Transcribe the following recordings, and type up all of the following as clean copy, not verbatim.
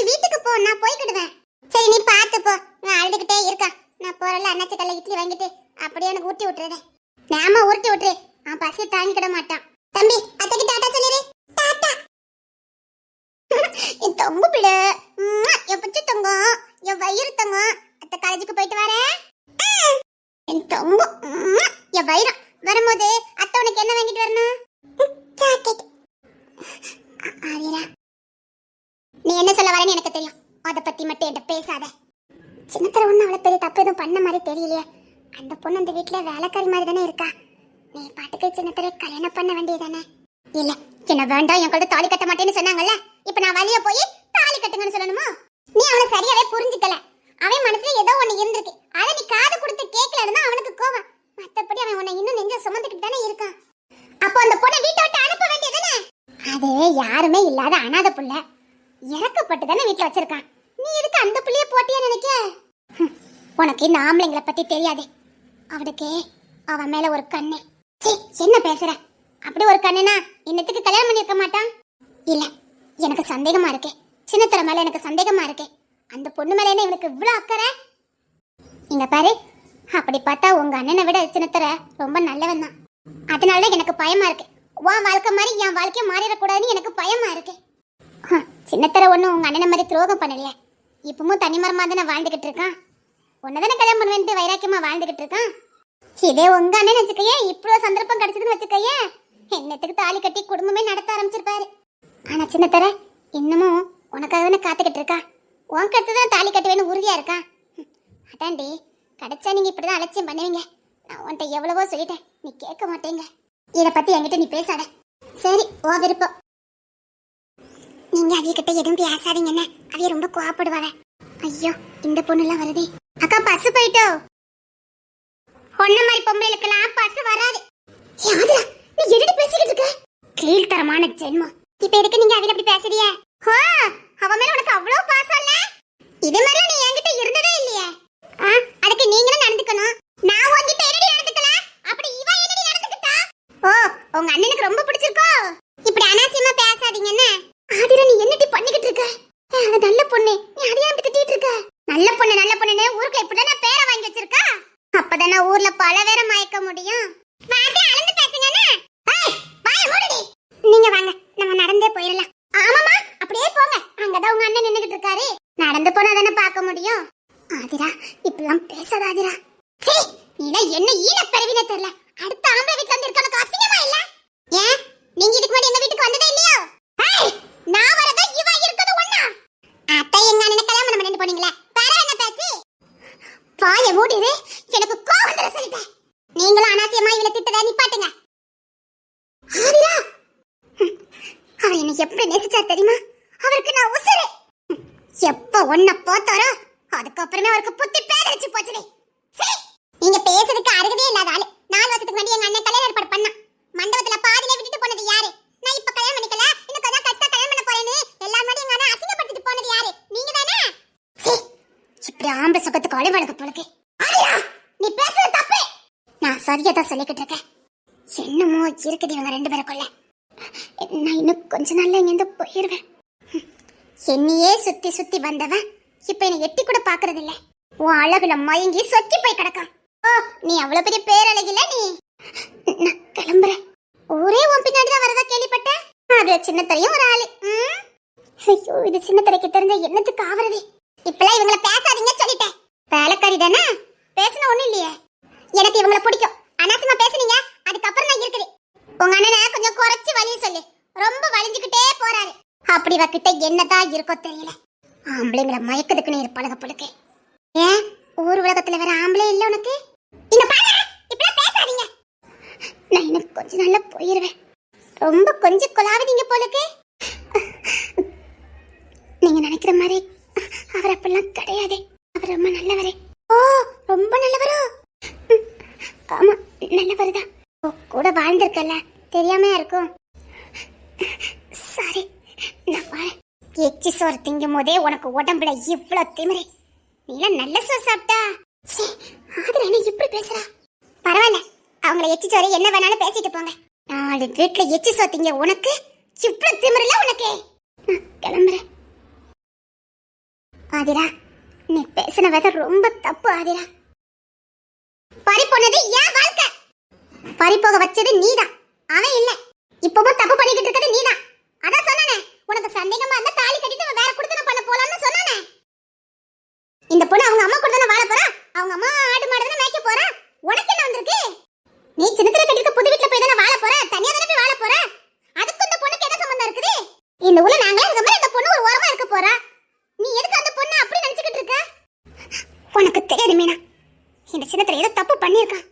வீட்டுக்கு போ, நான் போய்க்கிடுவேன். சரி நீ பாத்து போ, நான் அழுதுகிட்டே இருக்கா. நான் போறல அண்ணாச்சி கல்ல இட்லி வாங்கிட்டு அப்படியே எனக்கு ஊட்டி விட்டுறேன். நாம ஊட்டி விட்டுரு, அவன் பசி தாங்கிக்கிட மாட்டான். தம்பி அத்தைக்கு டாடா சொல்லிரு. டாடா. என் தொங்கு பிள்ளை, என் புச்சு தங்கம், என் வயிறு தங்கம். அத்தை காலேஜுக்கு போயிட்டு வரேன். என் தொங்கு, என் வயிறம். வரும்போது அத்தை உனக்கு என்ன வாங்கிட்டு வரணும்? ஜாக்கெட். ஆதிரா, நீ என்ன சொல்ல வரேன்னு எனக்கு தெரியும். அதை பத்தி மட்டும் என்கிட்ட பேசாத. சின்னத்தர ஒண்ணு அவளை பெரிய தப்பு எதுவும் பண்ண மாதிரி தெரியலையே. அந்த பொண்ணு அந்த வீட்டுல வேலைக்காரி மாதிரி தானே இருக்கா. நீ பாட்டுக்கு சின்னத்தரை கல்யாணம் பண்ண வேண்டியதானே? இல்ல, என்ன வேண்டாம், என் கூட தாலி கட்ட மாட்டேன்னு சொன்னாங்கல்ல. இப்ப நான் வழிய போய் தாலி கட்டுங்கன்னு சொல்லணுமா? நீ அவனை சரியாவே புரிஞ்சுக்கல. அவன் மனசுல ஏதோ ஒண்ணு இருந்திருக்கு. அதை நீ காது கொடுத்து கேட்கலன்னா அவனுக்கு கோவம். மத்தபடி அவன் உன்னை இன்னும் நெஞ்ச சுமந்துக்கிட்டு தானே இருக்கான். அப்போ அந்த பொண்ணை வீட்டை விட்டு அனுப்ப வேண்டியதானே? அது யாருமே இல்லாத அனாதை புள்ள, இறக்கப்பட்டு தானே வீட்டுல வச்சிருக்கான். நீ எதுக்கு அந்த புள்ளைய போட்டியா நினைக்க? உனக்கு இந்த ஆம்பளைங்களை பத்தி தெரியாது. அவனுக்கு அவன் மேல ஒரு கண்ணு. என்ன பேசுற? அப்படி ஒரு கண்ணுனா இன்னத்துக்கு கல்யாணம் பண்ணிருக்க மாட்டான். இல்ல, எனக்கு சந்தேகமா இருக்கு. சின்னத்தர மேல எனக்கு சந்தேகமா இருக்கு. அந்த பொண்ணு மேல என்ன இவனுக்கு இவ்வளவு அக்கறை? இங்க பாரு, அப்படி பார்த்தா உங்க அண்ணனை விட சின்னத்தர ரொம்ப நல்லவன் தான். அதனால எனக்கு பயமா இருக்கு. உன் வாழ்க்கை மாதிரி என் வாழ்க்கைய மாறிடக்கூடாதுன்னு எனக்கு பயமா இருக்கு. சின்னத்தர ஒண்ணு உங்க அண்ணனை மாதிரி துரோகம் பண்ணலையே. இப்பவும் தனிமரமா தானே வாழ்ந்துகிட்டு இருக்கான். உன்னதானே கல்யாணம் பண்ணுவேன்ட்டு வைராக்கியமா வாழ்ந்துகிட்டு இருக்கான். இதே உங்க அண்ணன் வச்சுக்கையே, இவ்வளவு சந்தர்ப்பம் கிடைச்சதுன்னு வச்சுக்கையே, என்னத்துக்கு தாலி கட்டி குடும்பமே நடத்த ஆரம்பிச்சிருப்பாரு. ஆனா சின்னத்தர இன்னமும் உனக்காக காத்துக்கிட்டு இருக்கா. உன் கட்டுதான் தாலி கட்டுவேன்னு உறுதியா இருக்கா. அதாண்டி, கிடைச்சா நீங்க இப்படிதான் அலட்சியம் பண்ணுவீங்க. நான் உன்கிட்ட எவ்வளவோ சொல்லிட்டேன், நீ கேட்க மாட்டேங்க. இத பத்தி என்கிட்ட நீ பேசாத. சரி, ஓ விருப்பம். நீங்க அவியகிட்ட எதுவும் பேசாதீங்கன்னு அவிய ரொம்ப கோவப்படுவாங்க. ஐயோ, இந்த பொண்ணு எல்லாம் வருதே. அக்கா பஸ் போயிட்டோ? ஒன்ன மாதிரி பொம்பளைக்கெல்லாம் பஸ் வராது. யாதுரா, நீ எதுக்கு பேசிக்கிட்டு இருக்க? கீழ்த்தரமான ஜென்மம். இப்ப எதுக்கு நீங்க அவிய அப்படி பேசுறிய? அவ மேல உனக்கு அவ்வளவு பாசம் இல்ல? இது மாதிரி நீ என்கிட்ட இருந்ததே இல்லையே. அதுக்கு நீங்களும் நடந்துக்கணும். நான் உன்கிட்ட என்னடி நடந்துக்கல, அப்படி இவ என்னடி நடந்துக்கிட்டா? ஓ, உங்க அண்ணனுக்கு ரொம்ப பிடிச்சிருக்கோ? இப்படி அனாவசியமா பேசாதீங்கன்னு. ஆதிரா, நீ என்னடி பண்ணிக்கிட்டு இருக்க? அது நல்ல பொண்ணு, நீ அதையா திட்டிட்டு இருக்க? நல்ல பொண்ணு நல்ல பொண்ணுன்னு ஊருக்கு இப்படிதான் நான் பேரை வாங்கி வச்சிருக்கா. அப்பதானே ஊர்ல பல பேரை மயக்க முடியும். வாங்க, அளந்து பேசுங்கன்னு. வாய மூடுடி. நீங்க வாங்க, நம்ம நடந்தே போயிடலாம். ஆமாமா, அப்படியே போங்க. அங்கதான் உங்க அண்ணன் நின்னுகிட்டு இருக்காரு. நடந்து போனா தானே பார்க்க முடியும். ஆதிரா, இப்பெல்லாம் பேசாத ஆதிரா. சரி, நீ என்ன ஈன பெருவினே தெரியல. அடுத்த ஆம்பளை வீட்டுல வந்து இருக்க அசிங்கமா இல்ல? ஏன் நீங்க இதுக்கு முன்னாடி எங்க வீட்டுக்கு வந்ததே இல்லையோ? நான் வரதா இவ இருக்குது ஒண்ணா? அத்தை எங்க அண்ணனை கல்யாணம் பண்ணிட்டு போனீங்களே, வேற என்ன பேச்சு? வாய மூடிரு, எனக்கு கோவம் வந்துற சொல்லிட்டேன். நீங்களும் அனாவசியமா இவளை திட்டத நிப்பாட்டுங்க. ஆதிரா, அவர் என்ன எப்படி நேசிச்சார் தெரியுமா? அவருக்கு நான் உசுரு. எப்ப ஒன்ன போத்தாரோ அதுக்கப்புறமே அவருக்கு புத்தி பேதரிச்சு போச்சுடே. சரி, நீங்க பேசுறதுக்கு அருகதே இல்லாத ஆளு. 4 வருஷத்துக்கு முன்னாடி எங்க அண்ணன் கல்யாணம் ஏற்பாடு பண்ணா. மண்டபத்துல பாதியில விட்டுட்டு போனது யாரு? நான் இப்ப கல்யாணம் பண்ணிக்கல, இன்னும் கொஞ்சம் கஷ்டா கல்யாணம் பண்ண போறேன்னு எல்லாரும் முன்னாடி எங்க அண்ணன் அசிங்கப்படுத்திட்டு போனது யாரு? நீங்க தானே? சரி, இப்படி ஆம்பளை சுகத்துக்கு அழிவழகு போலுக்கு. ஆதிரா, நீ பேசுறது தப்பு. நான் சரியாதான் சொல்லிக்கிட்டு இருக்கேன். என்னமோ இருக்குது இவங்க 2 பேருக்குள்ள. நான் இன்னும் கொஞ்ச நாள்ல இங்க இருந்து போயிருவேன். என்னையே சுத்தி சுத்தி வந்தவன் இப்ப என்ன எட்டி கூட பாக்குறது இல்ல. உன் அழகுல மயங்கி சொக்கி போய் கிடக்கான். ஓ, நீ அவ்வளவு பெரிய பேரழகில நீ. நான் கிளம்புறேன். ஒரே உன் பின்னாடிதான் வரதா கேள்விப்பட்டேன். அது சின்னத்தரையும் ஒரு ஆளு. ஐயோ, இது சின்னத்தரைக்கு தெரிஞ்ச என்னத்துக்கு ஆவறது? இப்பெல்லாம் இவங்களை பேசாதீங்க சொல்லிட்டேன். வேலைக்காரி தானே, பேசினா ஒண்ணும் இல்லையே. எனக்கு இவங்களை பிடிக்கும். அனாவசியமா பேசுனீங்க, அதுக்கப்புறம் நான் இருக்குது. உங்க அண்ணனை கொஞ்சம் குறைச்சு வழி சொல்லு. ரொம்ப வலிஞ்சுக்கிட்டே போறாரு. அப்படி வக்கிட்ட என்னதான் இருக்கோ தெரியல. ஆம்பளைங்களை மயக்கதுக்குன்னு இருப்பாளுக பொழுக்கு. ஏன் ஊர் உலகத்துல வேற ஆம்பளை இல்ல உனக்கு? இங்க பாரு, இப்படி பேசாதீங்க. நான் இன்னும் கொஞ்ச நாள்ல போயிருவேன். ரொம்ப கொஞ்சம் கொலாவதீங்க பொழுக்கு. நீங்க நினைக்கிற மாதிரி அவர் அப்பெல்லாம் கிடையாது. அவர் ரொம்ப நல்லவரே. ஓ, ரொம்ப நல்லவரோ? ஆமா, நல்லவர்தான். கூட வாழ்ந்திருக்கல, தெரியாம இருக்கும். சரி, நான் பாரு. எச்சி சோறு திங்கும் போதே உனக்கு உடம்புல இவ்வளவு திமிரு. நீ நல்ல சோறு சாப்பிட்டா. ஆதிரா என்ன இப்படி பேசுறா? பரவாயில்ல, அவங்கள எச்சி சோறு என்ன வேணாலும் பேசிட்டு போங்க. 4 வீட்டுல எச்சி சோறு திங்க உனக்கு இவ்வளவு திமிருல உனக்கு. கிளம்புறேன். ஆதிரா, நீ பேசின வித ரொம்ப தப்பு ஆதிரா. பறி போனது ஏன் வாழ்க்கை, பறி போக வச்சது நீதான், அவன் இல்ல. இப்பவும் தப்பு பண்ணிக்கிட்டு இருக்கிறது நீதான். அதான் சொன்னானே, உனக்கு சந்தேகமா இருந்தா தாலி கட்டிட்டு வேற குடுத்தனம் பண்ண போலாம்னு சொன்னானே. இந்த பொண்ணு அவங்க அம்மா கூட தானே வாழ போறா, அவங்க அம்மா ஆடு மாடு தானே மேய்க்க போறா. உனக்கு என்ன வந்திருக்கு? நீ சின்னத்துல கட்டிட்டு புது வீட்டுல போய் தானே வாழ போற, தனியா தானே போய் வாழ போற. அதுக்கு இந்த பொண்ணுக்கு என்ன சம்பந்தம் இருக்குது? இந்த ஊர்ல நாங்களே இருக்க மாதிரி இந்த பொண்ணு ஒரு ஓரமா இருக்க போறா. நீ எதுக்கு அந்த பொண்ணை அப்படி நினைச்சுக்கிட்டு இருக்க? உனக்கு தெரியாது மீனா, இந்த சின்னத்துல ஏதோ தப்பு பண்ணிருக்கான்.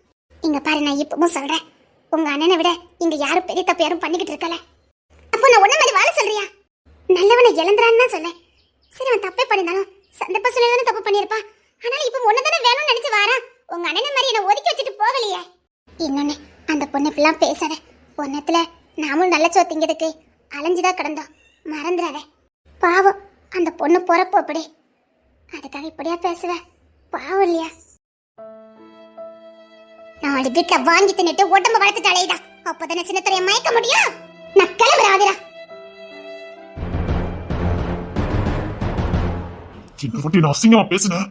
இங்க பாரு, நான் இப்பவும் சொல்றேன், உங்க அண்ணனை விட இங்க யாரும் பெரிய தப்பு யாரும் பண்ணிக்கிட்டு இருக்கல. அப்போ நான் உன்ன மாதிரி வாழ சொல்றியா? நல்லவனை இழந்துறான்னு சொல்ல. சரி, அவன் தப்பே பண்ணிருந்தாலும் சந்தர்ப்ப சூழ்நிலை தப்பு பண்ணிருப்பான். ஆனாலும் இப்ப ஒன்னதானே வேணும்னு நினைச்சு வாரா. உங்க அண்ணனை மாதிரி என்ன ஒதுக்கி வச்சுட்டு போகலையே. இன்னொன்னு, அந்த பொண்ணு இப்பெல்லாம் பேசாத. ஒன்னத்துல நாமும் நல்ல சோ திங்கிறதுக்கு அலைஞ்சுதான் கிடந்தோம், மறந்துடாத. பாவம், அந்த பொண்ணு பொறப்போ அப்படி, அதுக்காக இப்படியா பேசுவ? பாவம் இல்லையா? நாலு வீட்டுல வாங்கி தின்னுட்டு உடம்ப வளர்த்துட்டு அலையுதா, அப்பதானே சின்னத்திரைய மயக்க முடியும். நான் கிளம்புறேன் ஆதிரா. சின்ன குட்டி, நான் அசிங்கமா பேசுனேன்,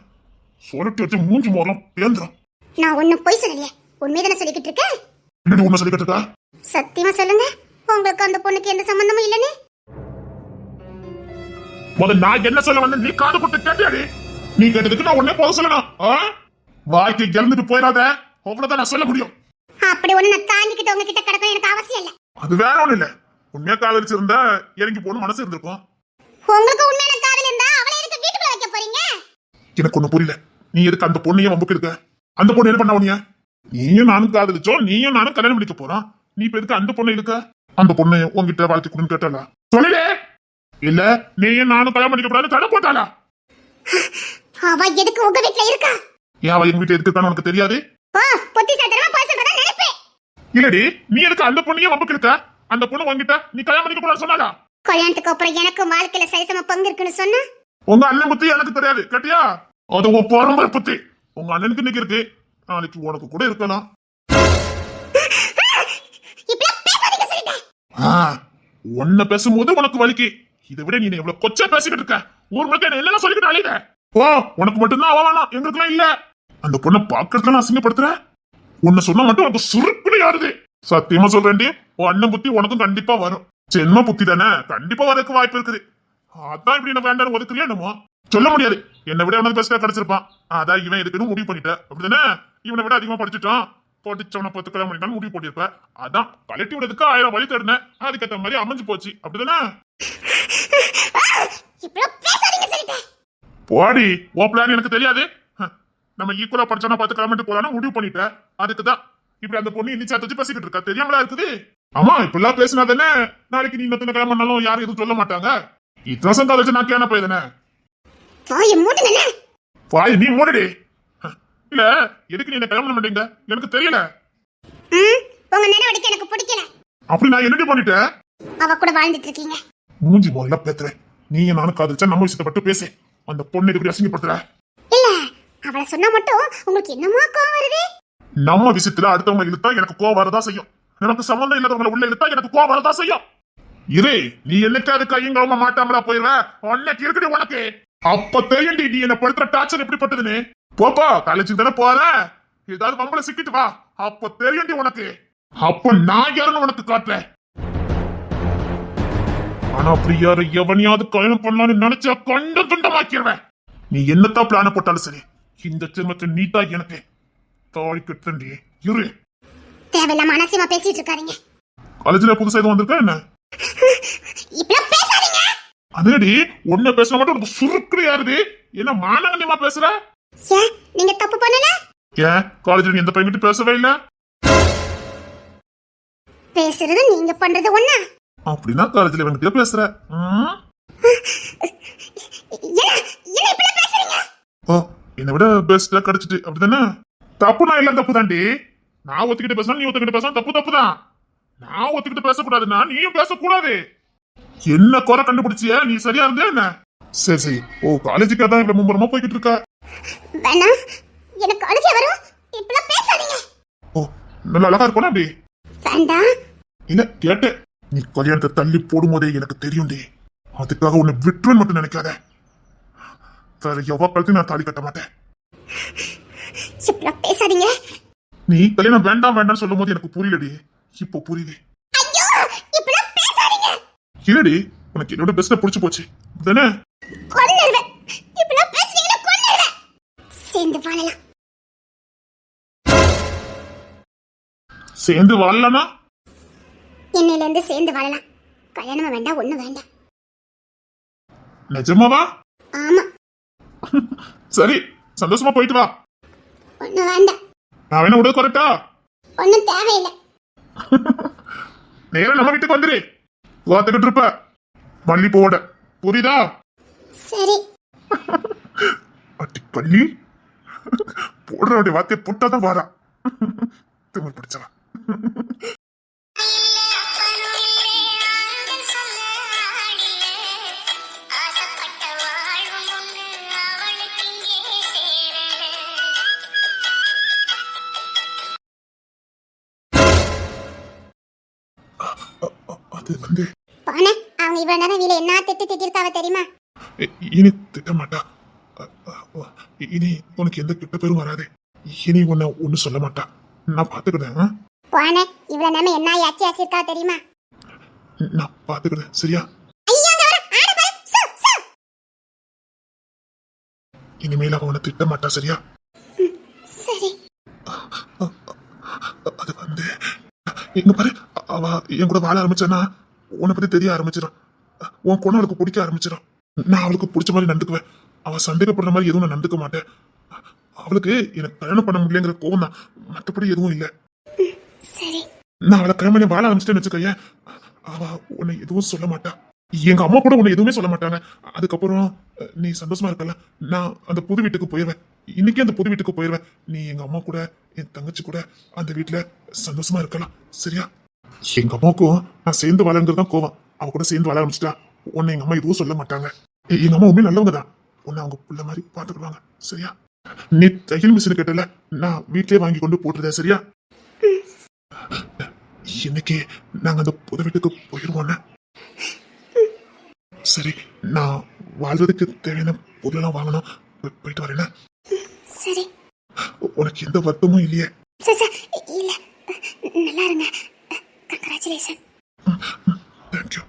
சொல்லிட்டு வச்சு மூஞ்சி மோரம் பேந்துடும். நான் ஒன்னும் பொய் சொல்லலையே, உண்மைதானே சொல்லிக்கிட்டு இருக்கேன். என்னடி உன்ன சொல்லிக்கிட்டு இருக்கா? சத்தியமா சொல்லுங்க, உங்களுக்கு அந்த பொண்ணுக்கு எந்த சம்பந்தமும் இல்லைன்னு. முதல்ல நான் என்ன சொல்ல வந்தேன், நீ காது போட்டு கேட்டியாடி? நீ கேட்டதுக்கு நான் உடனே போக சொல்லணும். வாழ்க்கை இழந்துட்டு போயிடாத, அவ்வளவுதான் நான் சொல்ல முடியும். அப்படி ஒண்ணு நான் தாங்கிக்கிட்டு உங்ககிட்ட கிடக்கும் எனக்கு அவசியம் இல்ல. அது வேற ஒண்ணு இல்ல, உண்மையா காதலிச்சிருந்தா இறங்கி போன மனசு இருந்திருக்கும். உங்களுக்கு உண்மையான காதல் இருந்தா அவளை எதுக்கு வீட்டுக்குள்ள வைக்க போறீங்க? எனக்கு ஒண்ணு புரியல, நீ எதுக்கு அந்த பொண்ணையே வம்புக்கு இருக்க? அந்த பொண்ணு என்ன பண்ண உனியா? நீயும் நானும் காதலிச்சோம், நீயும் நானும் கல்யாணம் பண்ணிக்க போறோம். நீ இப்ப எதுக்கு அந்த பொண்ணை இருக்க? அந்த பொண்ணு உங்ககிட்ட வாழ்க்கை கொடுன்னு கேட்டாளா? சொல்லலே. இல்ல நீயும் நானும் கல்யாணம் பண்ணிக்க கூடாது தடை போட்டாளா? அவ எதுக்கு உங்க வீட்டுல இருக்கா? ஏன் அவ எங்க வீட்டுல எதுக்கு உனக்கு தெரியாது? புத்திசாலித்தனமா போய் சொல்றதா நினைப்பேன். இல்லடி, நீ எதுக்கு அந்த பொண்ணையே வம்புக்கு இருக்க? அந்த பொண்ணு உங்ககிட்ட நீ கல்யாணம் பண்ணிக்க கூடாது சொன்னாளா? கல்யாணத்துக்கு அப்புறம் எனக்கு வாழ்க்கையில சரிசம பங்கு இருக்குன்னு சொன்னா? உங்க அண்ணன் புத்தி எனக்கு தெரியாது கேட்டியா? அது உன் பரம்பரை புத்தி. உங்க அண்ணனுக்கு இன்னைக்கு இருக்கு, நாளைக்கு உனக்கு கூட இருக்கலாம். உன்ன பேசும்போது உனக்கு வலிக்கு, இதை விட நீ எவ்வளவு கொச்சா பேசிக்கிட்டு இருக்க. ஊர் முழுக்க என்ன சொல்லிக்கிட்டு அழித. ஓ, உனக்கு மட்டும்தான் அவ வேணாம், எங்களுக்குலாம் இல்ல. அந்த பொண்ணை பாக்கிறதுல நான் அசிங்கப்படுத்துற, உன்னை சொன்னா மட்டும் உனக்கு சுருக்குல யாருது. சத்தியமா சொல்றேன்டி, உன் அண்ணன் புத்தி உனக்கும் கண்டிப்பா வரும். சென்ம புத்தி தானே, கண்டிப்பா வரதுக்கு வாய்ப்பு இருக்குது. அதான் இப்படி நான் வேண்டாம் ஒதுக்குறியா என்னமோ சொல்ல முடியாது. என்னை விட அவனுக்கு பெஸ்டா கிடைச்சிருப்பான், அதான் இவன் எதுக்குன்னு முடிவு பண்ணிட்ட. அப்படிதானே? இவனை விட அதிகமா படிச்சுட்டான், படிச்சவனை பத்து கல்யாணம் பண்ணிட்டான்னு முடிவு பண்ணிருப்ப. அதான் கலட்டி விடுறதுக்கு 1000 வழி தேடினேன், அதுக்கேற்ற மாதிரி அமைஞ்சு போச்சு. அப்படிதானே? போடி, ஓ பிளான் எனக்கு தெரியாது. நம்ம ஈக்குவலா படிச்சோன்னா பத்து கிலோமீட்டர் போலான்னு முடிவு பண்ணிட்ட. அதுக்குதான் இப்படி அந்த பொண்ணு இன்னி சேர்த்து வச்சு பேசிக்கிட்டு இருக்கா. தெரியாமலா இருக்குது? ஆமா, இப்பெல்லாம் பேசினா தானே நாளைக்கு நீ இன்னொரு கல்யாணம் பண்ணாலும் யாரும் எதுவும் சொல்ல மாட்டாங்க. இத்தனை வருஷம் காலேஜ் நான் கேன போய் தானே. வாய நீ மூடடி. இல்ல, எதுக்கு நீ என்ன கல்யாணம் பண்ண மாட்டீங்க எனக்கு தெரியல. உங்க நடவடிக்கை எனக்கு பிடிக்கல. அப்படி நான் என்னடி பண்ணிட்டேன்? அவ கூட வாழ்ந்துட்டு இருக்கீங்க. மூஞ்சி முதல்ல பேத்துறேன். நீ நானும் காதலிச்சா நம்ம விஷயத்தை பட்டு பேசு. அந்த பொண்ணு எப்படி அசிங்கப்படுத்துற? இல்ல, அவளை சொன்னா மட்டும் உங்களுக்கு என்னமா கோவம் வருது? நம்ம விஷயத்துல அடுத்தவங்க இழுத்தா எனக்கு கோவம் வரதா செய்யும். எனக்கு சம்பந்தம் இல்லாதவங்களை உள்ள இழுத்தா எனக்கு கோவம் வரதா செய்யும். இரு, நீ என்னைக்காவது கையும் கவமா மாட்டாமலா போயிடுற. அன்னைக்கு இருக்குடி உனக்கு. அப்ப தெரியும் நீ என்ன படுத்துற டார்ச்சர் எப்படிப்பட்டதுன்னு. போப்பா, காலேஜுக்கு தானே போற, ஏதாவது வம்பளை சிக்கிட்டு வா, அப்ப தெரியும் உனக்கு. அப்ப நான் யாருன்னு உனக்கு காட்டுறேன். ஆனா அப்படி யாரு எவனையாவது கல்யாணம் பண்ணலான்னு நினைச்சா கண்ட துண்டமாக்கிடுவேன். நீ என்னத்தான் பிளான போட்டாலும் சரி, இந்த ஜென்மத்தை நீட்டா எனக்கு தாடி கட்டண்டி. இரு, தேவையில்லாம அனாவசியமா பேசிட்டு இருக்காதீங்க. காலேஜ்ல புதுசா எதுவும் வந்திருக்கா என்ன? இப்பலாம் பேசாதீங்க. அதேடி, உன்ன பேசுற மட்டும் உனக்கு சுருக்குற யாருது? என்ன மானகண்யமா பேசுற? ஏன் நீங்க தப்பு பண்ணல? ஏன் காலேஜ்ல நீ எந்த பையன்கிட்ட பேசவே இல்ல? பேசுறது நீங்க பண்றது ஒண்ணா? அப்படின்னா காலேஜ்ல இவங்கிட்ட பேசுற. ஓ, என்னை விட பெஸ்டா கிடைச்சிட்டு அப்படிதானே? தப்பு நான் இல்ல, தப்பு தாண்டி. நான் ஒத்துக்கிட்டு பேசணும், நீ ஒத்துக்கிட்டு பேசணும், தப்பு தப்பு தான். நான் ஒத்துக்கிட்டு பேசக்கூடாதுன்னா நீயும் பேசக்கூடாது. என்ன குறை கண்டுபிடிச்சிய? நீ சரியா இருந்தே என்ன? சரி சரி, ஓ காலேஜுக்கு தான் இவ்வளவு மும்பரமா போய்கிட்டு இருக்க. வேணா, எனக்கு அழுகை வரும். இப்பலாம் பேசாதீங்க. ஓ, நல்ல அழகா இருக்கணும் அப்படி. வேண்டாம். இல்ல கேட்டேன், நீ கல்யாணத்தை தள்ளி போடும் போதே எனக்கு தெரியும் டி. அதுக்காக உன்னை விட்டுருன்னு மட்டும் நினைக்காத. வேற எவ்வளவு கழுத்து நான் தாலி கட்ட மாட்டேன். இப்படிலாம் பேசாதீங்க. நீ கல்யாணம் வேண்டாம் வேண்டாம் சொல்லும் போது எனக்கு புரியலடி, இப்போ புரியுது. ஐயோ, இப்படிலாம் பேசாதீங்க. இல்லடி, உனக்கு என்னோட பெஸ்ட புடிச்சு போச்சு தானே? கொன்னுடுவேன். இப்படிலாம் பேசுறீங்கன்னா கொன்னுடுவேன். சேர்ந்து வாழலாம். சேர்ந்து வாழலானா? என்னையில இருந்து சேர்ந்து வாழலாம். கல்யாணம் வேண்டாம், ஒண்ணு வேண்டாம். நிஜமாவா? ஆமா. சரி, சந்தோஷமா போயிட்டு வா. ஒண்ணு வேண்டாம். நான் வேணா விட கரெக்டா? ஒண்ணும் தேவையில்லை. நேரா நம்ம வீட்டுக்கு வந்துரு. வாத்துக்கிட்டு இருப்ப மல்லிப்பூவோட, புரியுதா? சரி. அட்டி பள்ளி போடுற வார்த்தையை போட்டாதான் வாரா. திமிர் பிடிச்சவா. அது வந்து போன அவங்க இவ்வளவு நேரம் வீல என்ன திட்டிருக்காவ தெரியுமா? இனி திட்ட மாட்டா. இனி உனக்கு எந்த கிட்ட பேரும் வராது. இனி உன்னை ஒண்ணு சொல்ல மாட்டா. நான் பாத்துக்கிறேன். போன இவ்வளவு நேரம் என்ன ஆச்சி ஆச்சிருக்கா தெரியுமா? நான் பாத்துக்கிறேன், சரியா? இனிமேல அவனை திட்ட மாட்டா, சரியா? சரி. அது வந்து எங்க பாரு, அவ என் கூட வாழ ஆரம்பிச்சானா உன்னை பத்தி தெரிய ஆரம்பிச்சிடும். உன் பொண்ணு அவளுக்கு பிடிக்க ஆரம்பிச்சிடும். நான் அவளுக்கு பிடிச்ச மாதிரி நடந்துக்குவேன். அவ சந்தேகப்படுற மாதிரி எதுவும் நான் நடந்துக்க மாட்டேன். அவளுக்கு எனக்கு கல்யாணம் பண்ண முடியலங்கிற கோவம் தான், மற்றபடி எதுவும் இல்லை. சரி. நான் அவளை கல்யாணம் வாழ ஆரம்பிச்சிட்டேன்னு வச்சுக்கைய, அவ உன்னை எதுவும் சொல்ல மாட்டா. எங்க அம்மா கூட உன்னை எதுவுமே சொல்ல மாட்டாங்க. அதுக்கப்புறம் நீ சந்தோஷமா இருக்கல, நான் அந்த புது வீட்டுக்கு போயிருவேன். இன்னைக்கே அந்த புது வீட்டுக்கு போயிருவேன். நீ எங்க அம்மா கூட என் தங்கச்சி கூட அந்த வீட்டுல சந்தோஷமா இருக்கலாம், சரியா? எங்க அம்மாவுக்கும் நான் சேர்ந்து வாழங்கிறது தான் கோவம். அவ கூட சேர்ந்து வாழ ஆரம்பிச்சிட்டா உன்னை எங்க அம்மா எதுவும் சொல்ல மாட்டாங்க. எங்க அம்மா உண்மையை நல்லவங்க தான். உன்னை அவங்க பிள்ளை மாதிரி பாத்துக்கிடுவாங்க, சரியா? நீ தையல் மிஷின் கேட்டல, நான் வீட்லயே வாங்கி கொண்டு போட்டுருந்தேன், சரியா? இன்னைக்கு நாங்க அந்த புது வீட்டுக்கு போயிருவோம். சரி, நான் வாழ்றதுக்கு தேவையான பொருளெல்லாம் வாங்கணும். போயிட்டு வரேன். சரி. உனக்கு எந்த வருத்தமும் இல்லையே? இல்ல, நல்லா இருங்க. கங்க்ராச்சுலேஷன். தேங்க்யூ.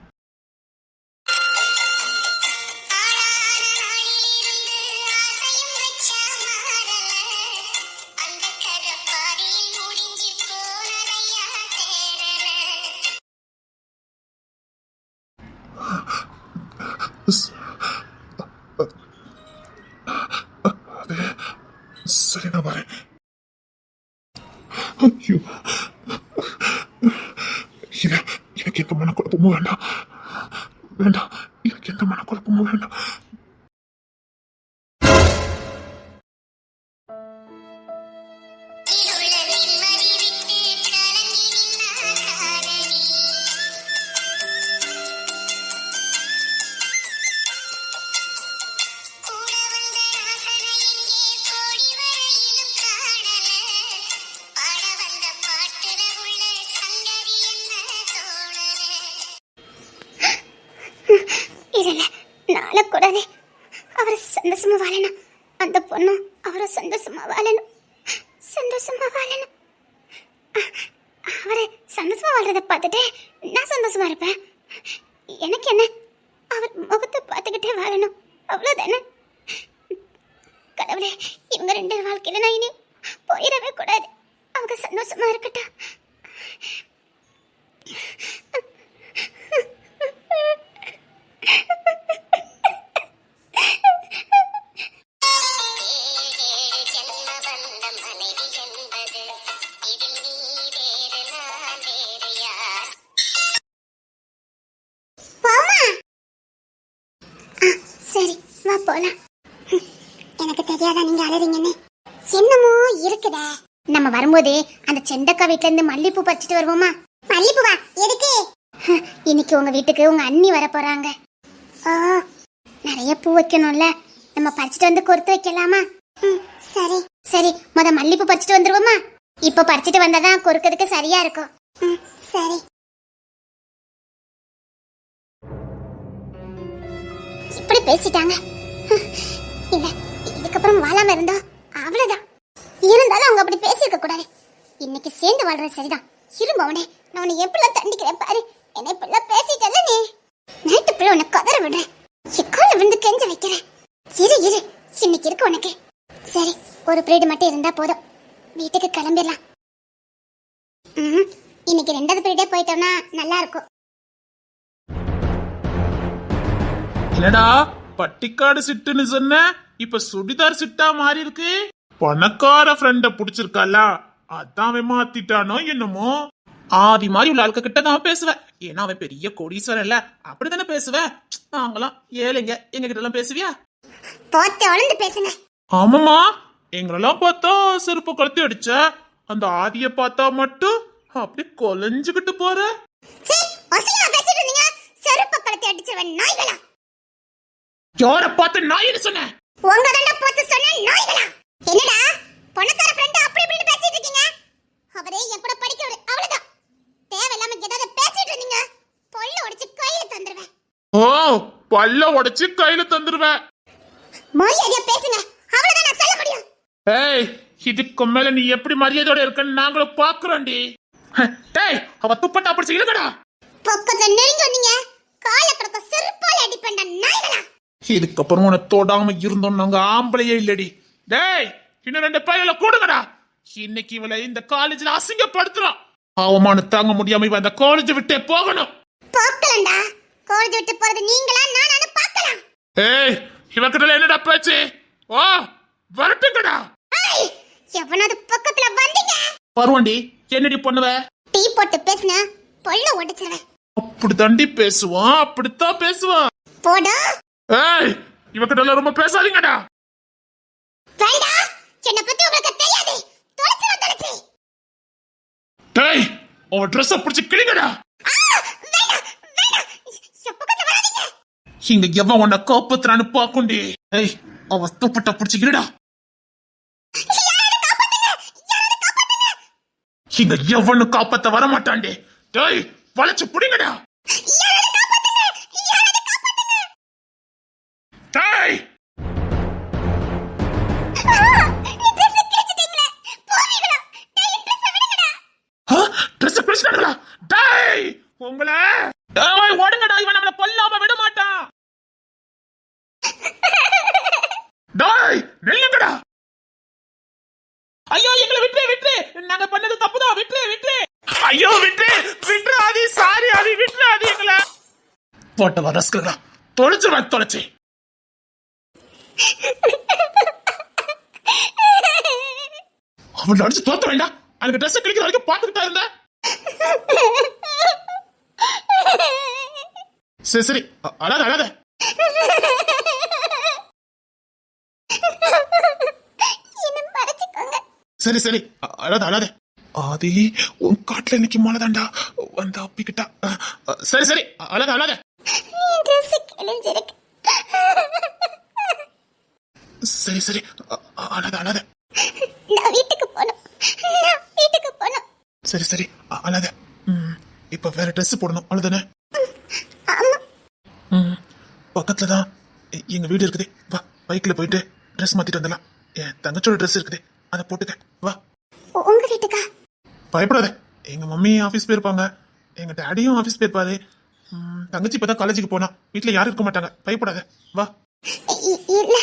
சரி, நான் வரேன். ஐயோ, இல்ல, எனக்கு எந்த மனக்குழப்பமும் வேண்டாம். வேண்டாம், எனக்கு எந்த மனக்குழப்பமும் வேண்டாம். இல்ல, நாளக்கூடாது. அவர் சந்தோஷமா வாழணும். அந்த பொண்ணும் அவரை சந்தோஷமா வாழணும். சந்தோஷமா வாழணும். அவரை சந்தோஷமா வாழ்றத பார்த்துட்டு நான் சந்தோஷமா இருப்பேன். எனக்கு என்ன, அவர் முகத்தை பார்த்துக்கிட்டே வாழணும், அவ்வளவுதானே? கடவுளே, இவங்க ரெண்டு வாழ்க்கையில நான் இனி போயிடவே கூடாது. அவங்க சந்தோஷமா இருக்கட்டும். சரி, வா போலாம். எனக்கு தெரியாதா நீங்க அழறீங்கன்னு? என்னமோ இருக்குதா? நம்ம வரும்போது அந்த செண்டக்கா வீட்ல இருந்து மல்லிப்பூ பறிச்சுட்டு வருவோமா? மல்லிப்பூவா? எதுக்கு? இன்னைக்கு உங்க வீட்டுக்கு உங்க அண்ணி வர போறாங்க. நிறைய பூ வைக்கணும்ல, நம்ம பறிச்சுட்டு வந்து கொறுத்து வைக்கலாமா? சரி சரி, முத மல்லிப்பூ பறிச்சுட்டு வந்துருவோமா? இப்ப பறிச்சுட்டு வந்தாதான் கொறுக்கிறதுக்கு சரியா இருக்கும். சரி. இப்படி பேசிட்டாங்க. இல்ல இதுக்கப்புறம் வாழாம இருந்தா அவ்வளவுதான். இருந்தாலும் அவங்க அப்படி பேசியிருக்க கூடாது. இன்னைக்கு சேர்ந்து வாழ்றது சரிதான். இரும்ப அவனே, நான் உன்னை எப்படிலாம் தண்டிக்கிறேன் பாரு. என்னை இப்படிலாம் பேசிட்டல நீ. நைட்டு போய் உன்னை கதற விடுறேன். எக்கால விழுந்து கெஞ்ச வைக்கிறேன். இரு இரு, இன்னைக்கு இருக்கு உனக்கு. சரி, ஒரு பீரியட் மட்டும் இருந்தா போதும். வீட்டுக்கு கிளம்பிடலாம். இன்னைக்கு 2வது பீரியடே போயிட்டோம்னா நல்லா இருக்கும். என்னடா பட்டிக்காடு சிட்டுன்னு சொன்ன, இப்ப சுடிதார் சிட்டா மாறி இருக்கு. பணக்கார ஃப்ரெண்ட புடிச்சிருக்கால, அதான் அவன் மாத்திட்டானோ என்னமோ. ஆதி மாதிரி உள்ள ஆளுக்க கிட்ட தான் பேசுவேன். ஏன்னா அவன் பெரிய கோடீஸ்வரன் இல்ல, அப்படித்தானே பேசுவேன். நாங்களாம் ஏழைங்க, எங்க கிட்ட எல்லாம் பேசுவியா? போத்து வளர்ந்து பேசுங்க. ஆமாமா, எங்களெல்லாம் பார்த்தா செருப்பு கழுத்தி அடிச்ச, அந்த ஆதிய பார்த்தா மட்டும் அப்படி கொலைஞ்சுகிட்டு போற. பேசிட்டு இருந்தீங்க. செருப்பு கழுத்தி அடிச்சவன் நாய்களா? யார பார்த்து நாயின்னு சொன்ன? உங்க தண்ட போத்து சொன்ன நாய்களா? என்னடா பணக்கார ஃப்ரெண்ட் அப்படி இப்படின்னு பேசிட்டு இருக்கீங்க? அவரே என் கூட படிக்கிறவர், அவ்வளவுதான். தேவையில்லாம ஏதாவது பேசிட்டு இருந்தீங்க, பல்ல உடைச்சு கையில தந்துருவேன். ஓ, பல்ல உடைச்சு கையில தந்துருவேன். மரியாதையா பேசுங்க, அவ்வளவுதான் நான் சொல்ல முடியும். ஏய், இதுக்கு மேல நீ எப்படி மரியாதையோட இருக்கன்னு நாங்களும் பாக்குறோண்டி. டேய், அவ துப்பட்டா அப்படி செய்யலடா. பக்கத்துல நெருங்கி வந்தீங்க, கால கடக்க செருப்பால அடிப்பேன்டா நாய்களா. இதுக்கப்புறம் உன தொடாம இருந்தோம் நாங்க ஆம்பளையே இல்லடி. டேய், இன்னும் 2 பையல கூடுங்கடா. இன்னைக்கு இவளை இந்த காலேஜ்ல அசிங்கப்படுத்துறோம். அவமானம் தாங்க முடியாம இவ அந்த காலேஜ் விட்டே போகணும். பாக்கலண்டா, காலேஜ் விட்டு போறது நீங்களா நானானு பார்க்கலாம். ஏய், இவகிட்ட என்னடா பேச்சு? ஓ, வரட்டுங்கடா. ஏய், எவனாவது பக்கத்துல வந்தீங்க பருவண்டி, என்னடி பண்ணுவ? டீ போட்டு பேசுனா பல்ல உடைச்சிருவேன். அப்படி தாண்டி பேசுவான், அப்படித்தான் பேசுவான். போடா. ஏய், இவகிட்ட ரொம்ப பேசாதீங்கடா. வேண்டா, என்ன பத்தி உங்களுக்கு தெரியாது. தொலைச்சு. டேய், அவ Dress பிடிச்சு கிழிங்கடா. இங்க எவன் உன்னை காப்பாத்துறான்னு பாக்குண்டி. ஏய், அவ துப்பட்டா பிடிச்சு கிழிடா. இங்க எவனு காப்பாத்த வர மாட்டான்டே. டேய், வளைச்சு புடிங்கடா. டேய், Dress கிழிச்சாங்களா? டேய், உங்கள டேய் ஓடுங்கடா, இவன் நம்மள கொல்லாம விட மாட்டான். டேய், நில்லுங்கடா. ஐயோ, எங்களை விட்டு நாங்க பண்ணது தப்புதான். விட்டு ஐயோ, விட்டு ஆதி. சாரி ஆதி, விட்டு ஆதி. எங்களை போட்ட வரஸ்கரா தொலைச்சு. அவன் அடிச்சு தோத்த வேண்டாம். எனக்கு ட்ரெஸ் கிழிக்கிற வரைக்கும் பாத்துக்கிட்டா இருந்த. சரி, அழாத. சரி, அழாத. ஆதி, உன் காட்டுல இன்னைக்கு மழை தாண்டா வந்து அப்பிக்கிட்டா. சரி, அழாத. சரி, அழாத. நான் வீட்டுக்கு போகணும். சரி, அழாத. இப்ப வேற ட்ரெஸ் போடணும், அழுதானே? பக்கத்துலதான் எங்க வீடு இருக்குது. வா, பைக்ல போயிட்டு ட்ரெஸ் மாத்திட்டு வந்துடலாம். என் தங்கச்சோட ட்ரெஸ் இருக்குது, அதை போட்டுக்க. வா. உங்க வீட்டுக்கா? பயப்படாத, எங்க மம்மி ஆபீஸ் போயிருப்பாங்க, எங்க டாடியும் ஆபீஸ் போயிருப்பாரு. தங்கச்சி இப்பதான் காலேஜுக்கு போனா, வீட்டுல யாரும் இருக்க மாட்டாங்க. பயப்படாத, வா. இல்ல,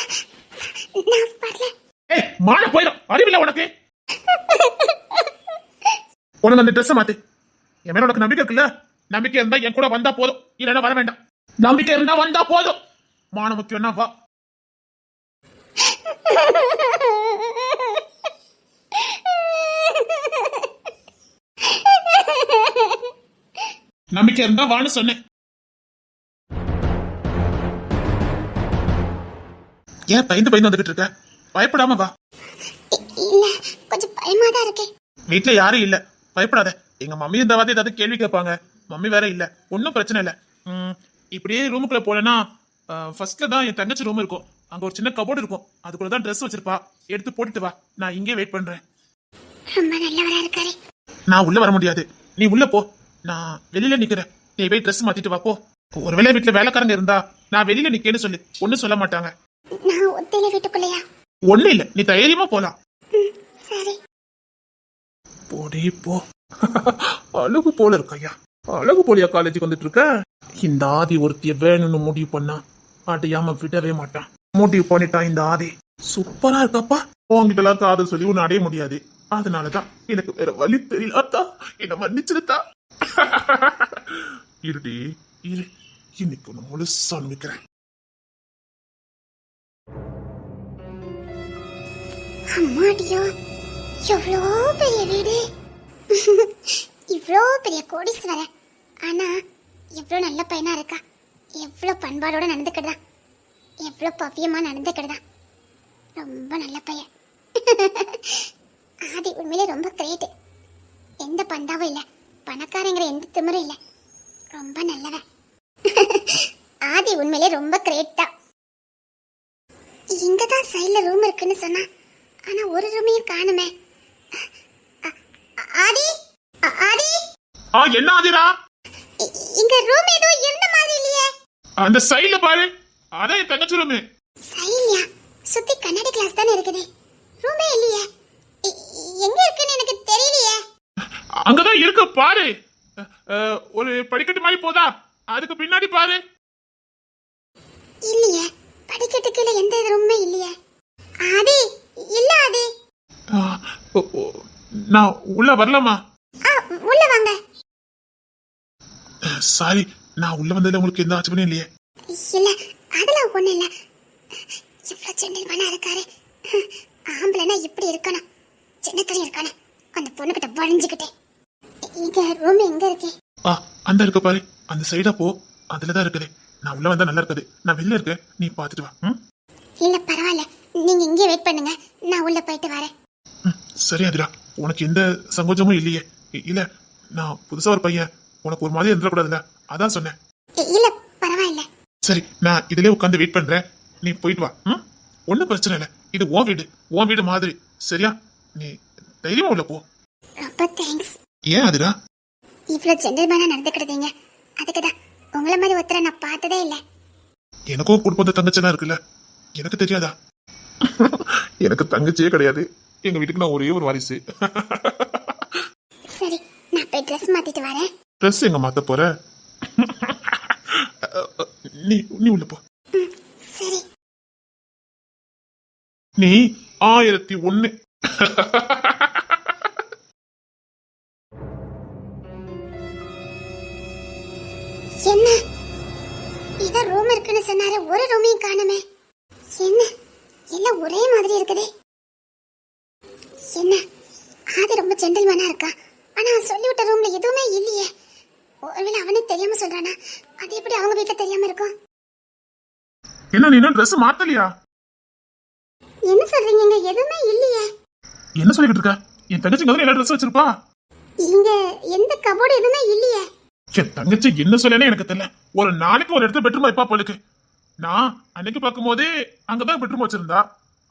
நான் வரல. ஏய், மான போயிடும். அறிவில்லை உனக்கு? உனக்கு அந்த ட்ரெஸ் மாத்து. என் மேல உனக்கு நம்பிக்கை இருக்குல்ல? நம்பிக்கை இருந்தா என் கூட வந்தா போதும், இல்லைன்னா வர வேண்டாம். நம்பிக்கை இருந்தா வந்தா போதும். மான முக்கியம்னா வா. நம்பிக்கை இருந்தா வான்னு சொன்னேன். ஏன் பயந்து வந்துகிட்டு இருக்க? பயப்படாம வா. இல்ல, கொஞ்சம் பயமா தான் இருக்கேன். வீட்டுல யாரும் இல்ல, பயப்படாத. எங்க மம்மி இந்த வார்த்தை ஏதாவது கேள்வி கேட்பாங்க. மம்மி வேற இல்ல, ஒன்னும் பிரச்சனை இல்ல. இப்படியே ரூமுக்குள்ள போனா ஃபர்ஸ்ட்ல தான் என் தங்கச்சி ரூம் இருக்கும். அங்க ஒரு சின்ன கபோர்டு இருக்கும், அதுக்குள்ளதான் ட்ரெஸ் வச்சிருப்பா. எடுத்து போட்டுட்டு வா, நான் இங்கே வெயிட் பண்றேன். ரொம்ப நல்லவரா இருக்காரு. நான் உள்ள வர முடியாது, நீ உள்ள போ. நான் வெளியில நிக்கிறேன், நீ போய் ட்ரெஸ் மாத்திட்டு வா போ. ஒருவேளை வீட்டுல வேலைக்காரங்க இருந்தா நான் வெளியில நிக்கேன்னு சொல்லி ஒன்னும் சொல்ல மாட்டாங்க. நான் ஒத்தையில வீட்டுக்குள்ளயா? ஒண்ணு இல்ல, நீ தைரியமா போலாம். சரி. போடி போ. அழகு போல இருக்கையா, அழகு போலியா காலேஜுக்கு வந்துட்டு இருக்க. இந்த ஆதி ஒருத்திய வேணும்னு முடிவு பண்ணா அடையாம விடவே மாட்டான். முடிவு பண்ணிட்டான் இந்த ஆதி. சூப்பரா இருக்காப்பா. உங்ககிட்ட எல்லாம் காதல் சொல்லி ஒன்னு அடைய முடியாது. அதனாலதான் எனக்கு வேற வழி தெரியலாத்தா, என்ன மன்னிச்சிருத்தா. இருடி இரு, இன்னைக்கு ஒண்ணு முழுசா அனுப்பிக்கிறேன். அம்மாடியோ, எவ்வளோ பெரிய வீடு, இவ்வளோ பெரிய கோடீஸ்வரன். ஆனா எவ்வளோ நல்ல பையனா இருக்கா, எவ்வளோ பண்பாடோட நடந்துக்கிடுதான், எவ்வளோ பவ்யமா நடந்துக்கிடுதான். ரொம்ப நல்ல பையன். ஆதி உண்மையிலே ரொம்ப கிரேட். எந்த பந்தாவும் இல்லை, பணக்காரங்கிற எந்த திமிரும் இல்லை, ரொம்ப நல்லவன். ஆதி உண்மையிலே ரொம்ப கிரேட்டா. இங்கதான் சைடுல ரூம் இருக்குன்னு சொன்னா, ஆனா ஒரு ரூமையும் காணுமே. ஆதி, ஆதி, என்ன ஆதிரா? இங்க ரூம் ஏதோ இருந்த மாதிரி இல்லையே. அந்த சைடுல பாரு, அதான் என் தங்கச்சி ரூமு. சைடுலயா? சுத்தி கண்ணாடி கிளாஸ் தானே இருக்குது, ரூமே இல்லையே. எங்க இருக்குன்னு எனக்கு தெரியலையே. அங்கதான் இருக்கு பாரு. ஒரு படிக்கட்டு மாதிரி போதா, அதுக்கு பின்னாடி பாரு. இல்லையே, படிக்கட்டு கீழே எந்த ரூமே இல்லையே. ஆதி, இல்ல ஆதி. நான் உள்ள வரலாமா? உள்ள வாங்க. சாரி, நான் உள்ள வந்ததுல உங்களுக்கு எந்த ஆச்சரியம் இல்லையே. இல்ல, அதெல்லாம் ஒண்ணு இல்ல. இவ்வளவு ஜென்டில்மேனா இருக்காரு. ஆம்பளைனா இப்படி இருக்கணும், சின்னத்துலயும் இருக்கானே. அந்த பொண்ணுகிட்ட வழிஞ்சுக்கிட்டேன். இங்க ரூம் எங்க இருக்கு? அந்த இருக்க பாரு, அந்த சைடா போ, அதுலதான் இருக்குது. நான் உள்ள வந்தா நல்லா இருக்குது, நான் வெளில இருக்கேன், நீ பாத்துட்டு வா. இல்ல பரவாயில்ல, நீங்க இங்கே வெயிட் பண்ணுங்க, நான் உள்ள போயிட்டு வரேன். சரி அதிரா, உனக்கு எந்த சங்கோஜமும் இல்லையே? இல்ல, நான் புதுசா ஒரு பையன், உனக்கு ஒரு மாதிரி இருந்துடக்கூடாதுல்ல, அதான் சொன்னேன். இல்ல பரவாயில்ல. சரி, நான் இதுலயே உட்காந்து வெயிட் பண்றேன், நீ போயிட்டு வா. ஒன்னும் பிரச்சனை இல்லை, இது உன் வீடு, உன் வீடு மாதிரி. சரியா? நீ தைரியமா உள்ள போ. ரொம்ப தேங்க்ஸ். ஏன் அதிரா இவ்வளவு ஜென்டில்மேனா நடந்துக்கிட்டீங்க? அதுக்குதான் உங்களை மாதிரி ஒருத்தரை நான் பார்த்ததே இல்லை. எனக்கும் குடும்பத்த தங்கச்செல்லாம் இருக்குல்ல, எனக்கு தெரியாதா? எனக்கு தங்கச்சியே கிடையாது, எங்க வீட்டுக்கு நான் ஒரே ஒரு வாரிசு. சரி, நான் போய் ட்ரெஸ் மாத்திட்டு வரேன். ட்ரெஸ் எங்க மாத்த போற? நீ நீ உள்ள போ. சரி. நீ 1001. என்ன இத ரூம் இருக்குன்னு சொன்னாரு, ஒரு ரூமையும் காணுமே. என்ன எல்லாம் ஒரே மாதிரி இருக்குதே. என்ன ஆதி ரொம்ப ஜென்டில்மேனா இருக்கா, ஆனா அவன் சொல்லிவிட்ட ரூம்ல எதுவுமே இல்லையே. ஒருவேளை அவனே தெரியாம சொல்றானா? அது எப்படி அவங்க வீட்டுல தெரியாம இருக்கும்? என்ன நீ இன்னும் ட்ரெஸ் மாத்தலையா? என்ன சொல்றீங்க? இங்க எதுவுமே இல்லையே. என்ன சொல்லிட்டு இருக்க? என் தங்கச்சி முதல்ல எல்லா ட்ரெஸ் வச்சிருப்பா. இங்க எந்த கபோர்டு எதுவுமே இல்லையே. என் தங்கச்சி என்ன சொல்லனே எனக்கு தெரியல. ஒரு நாளைக்கு ஒரு இடத்துல பெட்ரூம் வைப்பா போலுக்கு. நான் அன்னைக்கு பார்க்கும்போதே அங்கதான் பெட்ரூம் வச்சிருந்தா,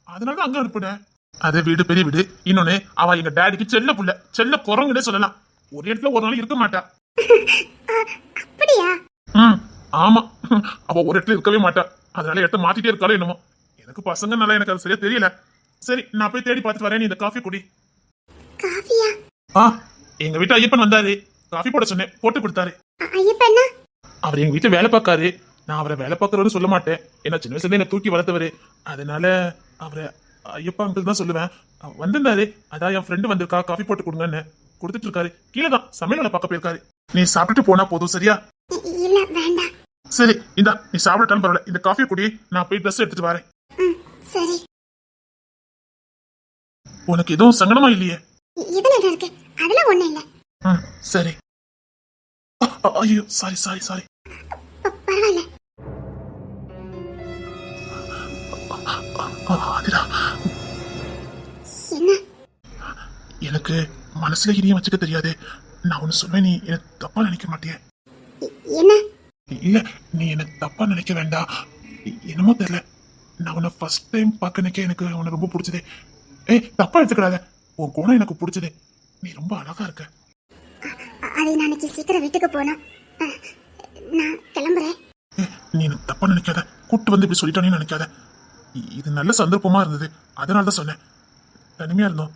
அதனாலதான் அங்க அனுப்புனேன். அதே வீடு பெரிய வீடு. இன்னொன்னு, அவ எங்க டேடிக்கு செல்ல புள்ள, செல்ல குரங்குனே சொல்லலாம். ஒரு இடத்துல ஒரு நாள் இருக்க மாட்டா. அப்படியா? ஆமா, அவ ஒரு இடத்துல இருக்கவே மாட்டா. அதனால இடத்த மாத்திட்டே இருக்காளோ என்னமோ. எனக்கு பசங்க நல்லா, எனக்கு அது சரியா தெரியல. சரி, நான் போய் தேடி பார்த்துட்டு வரேன், நீ இந்த காஃபி குடி. காஃபியா? எங்க வீட்டு ஐயப்பன் வந்தாரு, காஃபி போட சொன்னேன், போட்டு கொடுத்தாரு. ஐயப்பனா? அவர் எங்க வீட்டுல வேலை பார்க்காரு. நான் அவரை வேலை பார்க்கறவரு சொல்ல மாட்டேன், ஏன்னா சின்ன வயசுல என்ன தூக்கி வளர்த்தவரு. அதனால அவரை ஐயப்பா அங்கிள் தான் சொல்லுவேன். வந்திருந்தாரு, அதான் என் ஃப்ரெண்டு வந்திருக்கா, காஃபி போட்டு கொடுங்கன்னு கொடுத்துட்டு இருக்காரு. கீழே தான் சமையல் வேலை பார்க்க போயிருக்காரு. நீ சாப்பிட்டுட்டு போனா போதும், சரியா? இல்ல வேண்டாம். சரி, இந்தா, நீ சாப்பிட்டாலும் பரவாயில்ல, இந்த காஃபி குடி, நான் போய் ட்ரெஸ் எடுத்துட்டு வரேன். சரி. உனக்கு எதுவும் சங்கடமா இல்லையே? இதுல என்ன இருக்கு? அதெல்லாம் ஒண்ணு இல்ல. சரி. ஐயோ, சாரி சாரி சாரி. பரவாயில்ல. ஆதிரா, என்ன? எனக்கு மனசுல இனியும் வச்சுக்க தெரியாது. நான் ஒண்ணு சொல்வேன், நீ என்ன தப்பா நினைக்க மாட்டியே? என்ன? இல்ல, நீ என்ன தப்பா நினைக்க வேண்டாம். என்னமோ தெரியல, நான் உன்னை ஃபர்ஸ்ட் டைம் பார்க்க நினைக்க எனக்கு உன்னை ரொம்ப பிடிச்சது. தப்பா எடுத்துக்கிறாத, உன் குணம் எனக்கு பிடிச்சது. நீ ரொம்ப அழகா இருக்க. அது நாளைக்கு சீக்கிரம் வீட்டுக்கு போனோம், நான் கிளம்புறேன். நீ தப்பா நினைக்காத, கூட்டு வந்து இப்படி சொல்லிட்டானே நினைக்காத. இது நல்ல சந்தர்ப்பமா இருந்தது, அதனால தான் சொன்னேன். தனிமையா இருந்தோம்,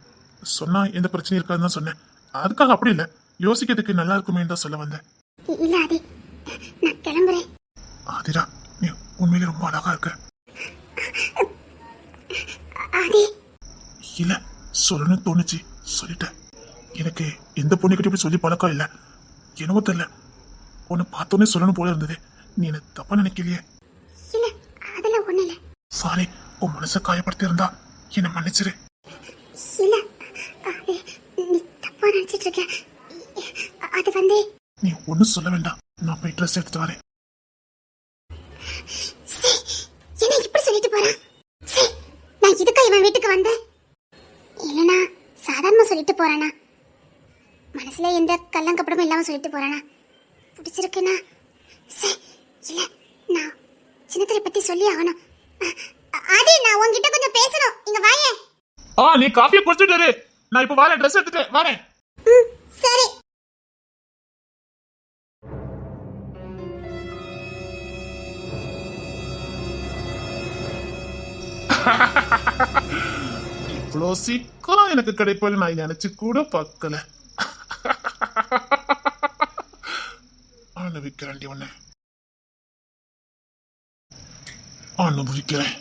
சொன்னா எந்த பிரச்சனையும் இருக்காதுன்னு தான் சொன்னேன். அதுக்காக அப்படி இல்லை, யோசிக்கிறதுக்கு நல்லா இருக்குமேன்னு தான் சொல்ல வந்தேன். இல்ல ஆதி, நான் கிளம்புறேன். ஆதிரா, நீ உண்மையிலே ரொம்ப அழகா இருக்க. ஆதி, இல்ல சொல்லணும்னு தோணுச்சு, சொல்லிட்டேன். எனக்கு எந்த பொண்ணுக்கிட்ட இப்படி சொல்லி பழக்கம் இல்லை. என்னவோ தெரியல, உன்னை பார்த்தோன்னே சொல்லணும் போல இருந்தது. நீ என்ன தப்பா நினைக்கலையே? இல்ல அதெல்லாம் ஒண்ணு இல்ல. சாரி, உன் மனசை காயப்படுத்தி இருந்தா என்னை மன்னிச்சிரு. இல்ல ஆதி, நீ தப்பா நினைச்சிட்டு இருக்க. அது வந்து நீ ஒன்னும் சொல்ல வேண்டாம், நான் போய் ட்ரெஸ் எடுத்துட்டு வரேன். என்ன இப்படி சொல்லிட்டு போறான்? நான் இதுக்கா இவன் வீட்டுக்கு வந்தேன்? இல்லனா சாதாரணமா சொல்லிட்டு போறானா? மனசுல எந்த கள்ளங்கப்படமும் இல்லாம சொல்லிட்டு போறானா? பிடிச்சிருக்குன்னா இல்ல, நான் சின்னத்திரை பத்தி சொல்லி ஆகணும். ஆதி, நான் உன்கிட்ட கொஞ்சம் பேசணும், இங்க வாயே. நீ காஃபியை குடிச்சிட்டு, நான் இப்ப வரேன், ட்ரெஸ் எடுத்துட்டு வரேன். சரி. இவ்வளோ சீக்கிரம் எனக்கு கிடைப்பது நான் நினைச்சு கூட பார்க்கல. அனுபவிக்கிறேன் உன்னை, அனுபவிக்கிறேன்.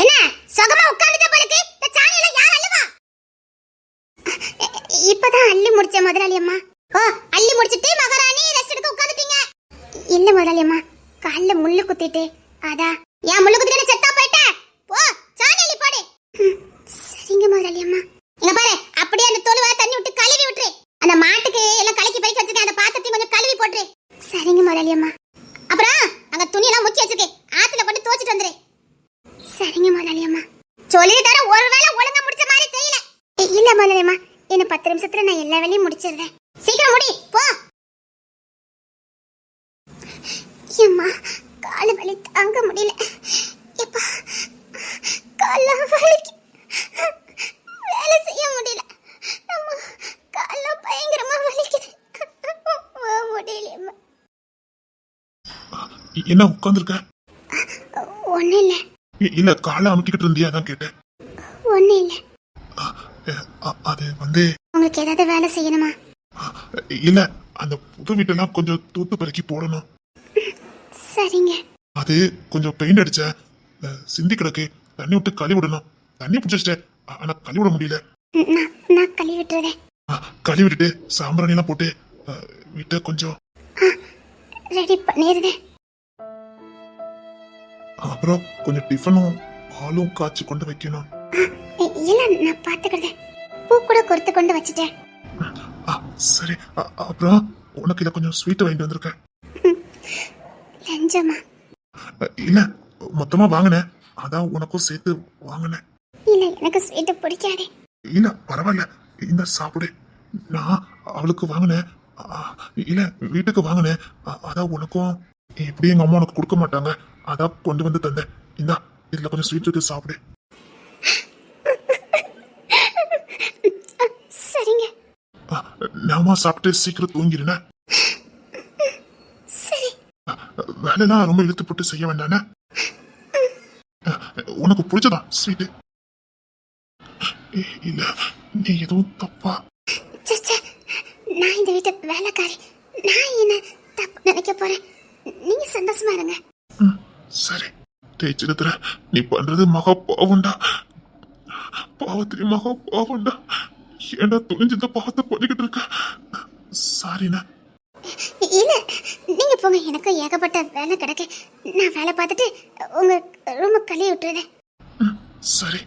என்ன சுகமா உட்கார்ந்துட்ட போலக்கு? இந்த சாணியில யார் அள்ளுவா? இப்பதான் அள்ளி முடிச்ச முதலாளி அம்மா. ஓ, அள்ளி முடிச்சிட்டு மகாராணி ரெஸ்ட் எடுக்க உட்கார்ந்துட்டீங்க? இல்ல முதலாளி அம்மா, கால்ல முள்ளு குத்திட்டு. அதா ஏன் முள்ளு குத்திட்டு செத்தா போயிட்ட? போ, சாணி அள்ளி போடு. சரிங்க முதலாளி அம்மா. இங்க பாரு, அப்படியே அந்த தொழுவ தண்ணி விட்டு கழுவி விட்டுரு. அந்த மாட்டுக்கு எல்லாம் கலக்கி பறிக்க வச்சிருக்கேன், அந்த பாத்திரத்தையும் கொஞ்சம் கழுவி போட்டுரு. சரிங்க முதலாளி அம்மா. அப்புறம் அங்க துணி எல்லாம் முக்கி வச்சிருக்கேன், ஆத்துல கொண்டு துவைச்சிட்டு வந்துரு. சரிங்க முதலாளி அம்மா. சொல்லி தர ஒருவேளை ஒழுங்கா முடிச்ச மாதிரி தெரியல. இல்ல முதலாளி அம்மா, இன்னும் 10 நிமிஷத்துல நான் எல்லா வேலையும் முடிச்சிடுறேன். சீக்கிரம் முடி, போ. அம்மா, கால வலி தாங்க முடியல. எப்பா, கால வலிக்கு வேலை செய்ய முடியல. அம்மா, கால பயங்கரமா வலிக்குது. முடியல. என்ன உட்கார்ந்துருக்க? ஒண்ணு இல்ல. இல்ல, காலை அமுக்கிட்டு இருந்தியா, தான் கேட்டேன். ஒண்ணு இல்ல. அது வந்து உங்களுக்கு ஏதாவது வேலை செய்யணுமா? இல்ல, அந்த புது வீட்டெல்லாம் கொஞ்சம் தூத்து பெருக்கி போடணும். சரிங்க. அது கொஞ்சம் பெயிண்ட் அடிச்ச சிந்தி கிடக்கு, தண்ணி விட்டு கழுவி விடணும். தண்ணி பிடிச்சிட்டேன், ஆனா கழுவி விட முடியல. நான் கழுவி விட்டுறேன். கழுவி விட்டுட்டு சாம்பிராணி எல்லாம் போட்டு வீட்டை கொஞ்சம் ரெடி பண்ணிடுறேன். அப்புறம் கொஞ்சம் டிஃபனும் பாலும் காய்ச்சி கொண்டு வைக்கணும். இல்ல, நான் பாத்துக்கிறேன். பூ கூட கொடுத்து கொண்டு வச்சுட்டேன். சரி. அப்புறம் உனக்கு இதை கொஞ்சம் ஸ்வீட் வாங்கிட்டு வந்திருக்கேன். லஞ்சமா? இல்ல, மொத்தமா வாங்கினேன், அதான் உனக்கும் சேர்த்து வாங்கினேன். இல்ல, எனக்கு ஸ்வீட் பிடிக்காதே. இல்ல பரவாயில்ல, இந்த சாப்பிடு. நான் அவளுக்கு வாங்கினேன், இல்ல வீட்டுக்கு வாங்கினேன், அதான் உனக்கும். எப்படி எங்க அம்மா உனக்கு கொடுக்க மாட்டாங்க, அதான் கொண்டு வந்து தந்தேன். இந்தா, இதுல கொஞ்சம் ஸ்வீட் இருக்கு, சாப்பிடு. சரிங்க. நாம சாப்பிட்டு சீக்கிரம் தூங்கிடுன. சரி. வேலைலாம் ரொம்ப இழுத்து போட்டு செய்ய வேண்டானே. உனக்கு பிடிச்சதா ஸ்வீட்? இல்ல, நீ எதுவும் தப்பா? நான் இந்த வீட்டு வேலைக்காரி, நான் என்ன தப்பு நினைக்க போறேன்? நீங்க சந்தோஷமா இருங்க. சரி. தேய்ச்சிடத்துல நீ பண்றது மகா பாவண்டா, பாவத்திரி மகா பாவண்டா. ஏண்டா துணிஞ்சு இந்த பாவத்தை பண்ணிக்கிட்டு இருக்க? சாரிண்ணா. இல்ல, நீங்க போங்க, எனக்கு ஏகப்பட்ட வேலை கிடக்கு. நான் வேலை பார்த்துட்டு உங்க ரூம கழுவி விட்டுறேன். சரி.